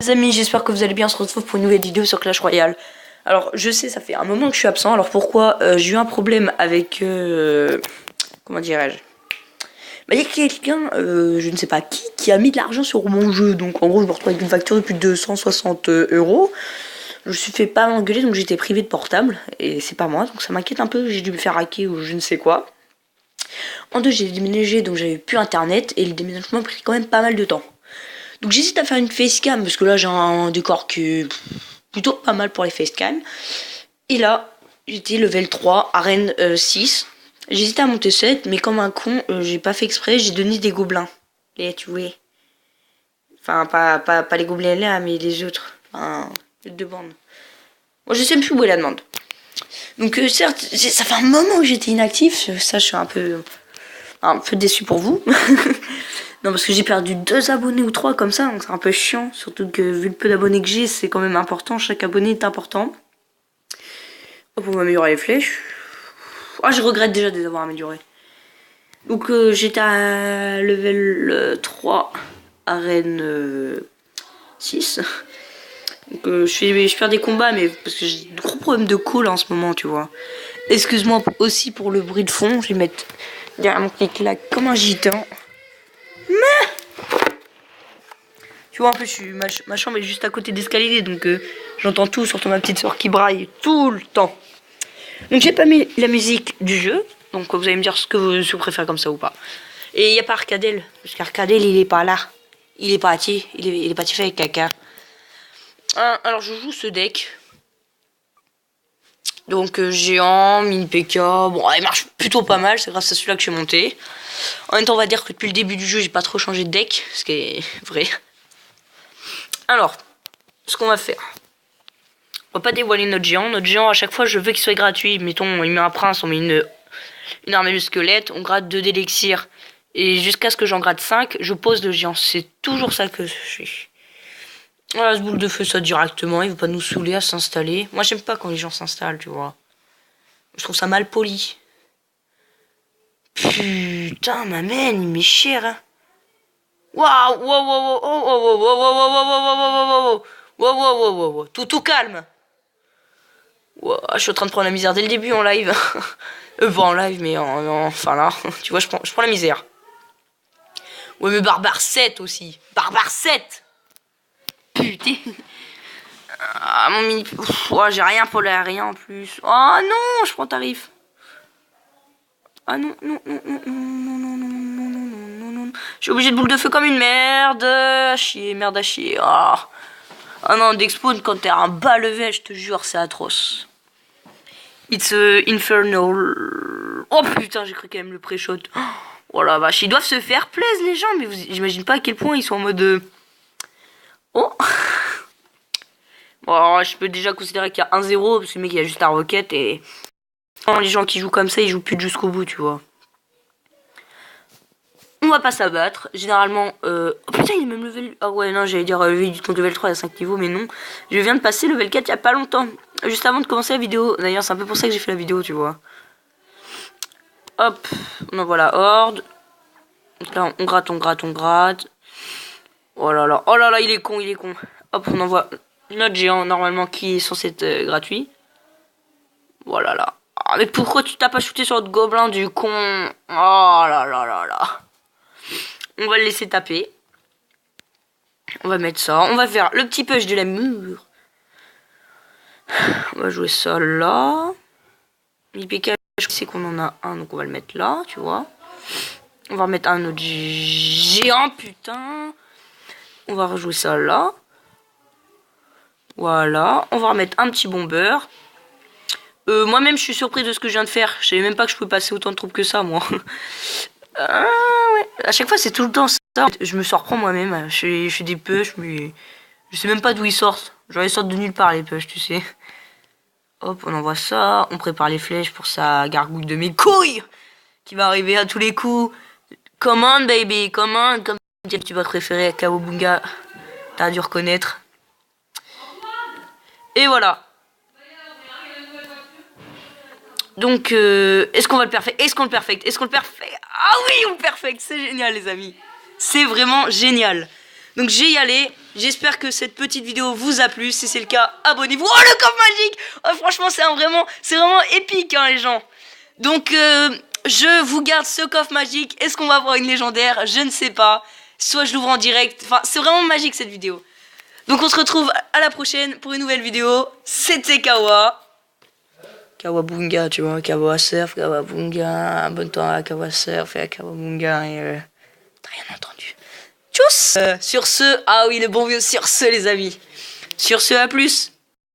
Les amis, j'espère que vous allez bien. On se retrouve pour une nouvelle vidéo sur Clash Royale. Alors, je sais, ça fait un moment que je suis absent. Alors pourquoi? J'ai eu un problème avec... comment dirais-je? Bah, il y a quelqu'un, je ne sais pas qui a mis de l'argent sur mon jeu. Donc en gros, je me retrouve avec une facture de plus de 260 euros. Je me suis fait pas engueuler, donc j'étais privé de portable. Et c'est pas moi, donc ça m'inquiète un peu. J'ai dû me faire hacker ou je ne sais quoi. En deux, j'ai déménagé, donc j'avais plus internet. Et le déménagement a pris quand même pas mal de temps. Donc j'hésite à faire une facecam, parce que là j'ai un décor qui est plutôt pas mal pour les facecam. Et là, j'étais level 3, arène 6. J'hésitais à monter 7, mais comme un con, j'ai pas fait exprès, j'ai donné des gobelins. Les, tu vois. Enfin, pas les gobelins là, mais les autres. Enfin, les deux bandes. Moi, je sais plus où est la demande. Donc, certes, ça fait un moment que j'étais inactif. Ça, je suis un peu déçu pour vous. Non, parce que j'ai perdu 2 abonnés ou 3 comme ça, donc c'est un peu chiant. Surtout que vu le peu d'abonnés que j'ai, c'est quand même important. Chaque abonné est important. Hop, on va améliorer les flèches. Ah, je regrette déjà de les avoir améliorées. Donc j'étais à level 3, arène 6. Donc je perds des combats, mais parce que j'ai de gros problèmes de call en ce moment, tu vois. Excuse-moi aussi pour le bruit de fond. Je vais mettre derrière mon clic-clac comme un gitan. Tu vois, en plus, ma chambre est juste à côté d'escalier, donc j'entends tout, surtout ma petite soeur qui braille tout le temps. Donc j'ai pas mis la musique du jeu, donc vous allez me dire ce que vous préférez comme ça ou pas. Et il n'y a pas Arcadel, parce qu'Arcadel il est pas là. Il est parti, il est parti faire avec caca. Alors je joue ce deck. Donc géant, mini PK, bon il marche plutôt pas mal, c'est grâce à celui-là que je suis monté. En même temps on va dire que depuis le début du jeu j'ai pas trop changé de deck, ce qui est vrai. Alors, ce qu'on va faire, on va pas dévoiler notre géant. Notre géant, à chaque fois, je veux qu'il soit gratuit. Mettons, il met un prince, on met une armée de squelette, on gratte 2 d'élixir. Et jusqu'à ce que j'en gratte 5, je pose le géant. C'est toujours ça que je fais. Voilà, ce boule de feu, ça directement. Il veut pas nous saouler à s'installer. Moi, j'aime pas quand les gens s'installent, tu vois. Je trouve ça mal poli. Putain, ma mène, il m'est cher, hein. Waouh, wow, wow, wow, wow, wow, wow, wow, wow, wow, wow, wow, wow, tout calme. Wow, je suis en train de prendre la misère dès le début en live. Pas en live, mais enfin là, tu vois, je prends la misère. Ouais, mais Barbare 7 aussi. Barbare 7. Putain. Ah, mon mini... Oh, j'ai rien pour rien en plus. Oh non, je prends tarif. Ah non, non, non, non, non, non, non, non, non, non, non, non. Je suis obligé de boule de feu comme une merde. À chier, merde à chier. Oh. Ah non, d'expawn quand t'es un bas level, je te jure, c'est atroce. It's infernal. Oh putain, j'ai cru quand même le pré-shot. Oh la vache, ils doivent se faire plaisir les gens, mais j'imagine pas à quel point ils sont en mode... Oh. Bon, je peux déjà considérer qu'il y a 1-0, parce que le mec il a juste la roquette et... Les gens qui jouent comme ça, ils jouent plus jusqu'au bout, tu vois. On va pas s'abattre. Généralement... Oh putain, il est même level... Ah ouais, non, j'allais dire level 3 à 5 niveaux, mais non. Je viens de passer level 4 il y a pas longtemps. Juste avant de commencer la vidéo. D'ailleurs, c'est un peu pour ça que j'ai fait la vidéo, tu vois. Hop, on envoie la horde. Donc là, on gratte, on gratte, on gratte. Oh là là, il est con, il est con. Hop, on envoie notre géant, normalement, qui est censé être gratuit. Voilà là. Ah, mais pourquoi tu t'as pas shooté sur notre gobelin du con? Oh là là là là. On va le laisser taper. On va mettre ça. On va faire le petit push de la mur. On va jouer ça là. IPK, je sais qu'on en a un, donc on va le mettre là, tu vois. On va remettre un autre géant, putain. On va rejouer ça là. Voilà. On va remettre un petit bomber. Moi-même, je suis surpris de ce que je viens de faire. Je savais même pas que je pouvais passer autant de troupes que ça, moi. Ouais. À chaque fois, c'est tout le temps ça. Je me surprends moi-même. Je fais des pushs, mais je sais même pas d'où ils sortent. Genre, ils sortent de nulle part, les pushs, tu sais. Hop, on envoie ça. On prépare les flèches pour sa gargouille de mes couilles qui va arriver à tous les coups. Come on, baby, come on. Comme tu vas préférer Kawabunga. T'as dû reconnaître. Et voilà. Donc, est-ce qu'on va le perfect? Est-ce qu'on le perfect? Est-ce qu'on le perfect? Ah oui, on le perfect. C'est génial, les amis. C'est vraiment génial. Donc, j'ai y allé. J'espère que cette petite vidéo vous a plu. Si c'est le cas, abonnez-vous. Oh, le coffre magique! Oh, franchement, c'est vraiment épique, hein, les gens. Donc, je vous garde ce coffre magique. Est-ce qu'on va avoir une légendaire? Je ne sais pas. Soit je l'ouvre en direct. Enfin, c'est vraiment magique, cette vidéo. Donc, on se retrouve à la prochaine pour une nouvelle vidéo. C'était Kawa. Kawabunga, tu vois. Kawa surf, Kawabunga. Abonne-toi à Kawa surf et à Kawabunga. Et t'as rien entendu. Tchuss. Sur ce, ah oui, le bon vieux sur ce, les amis. Sur ce, à plus.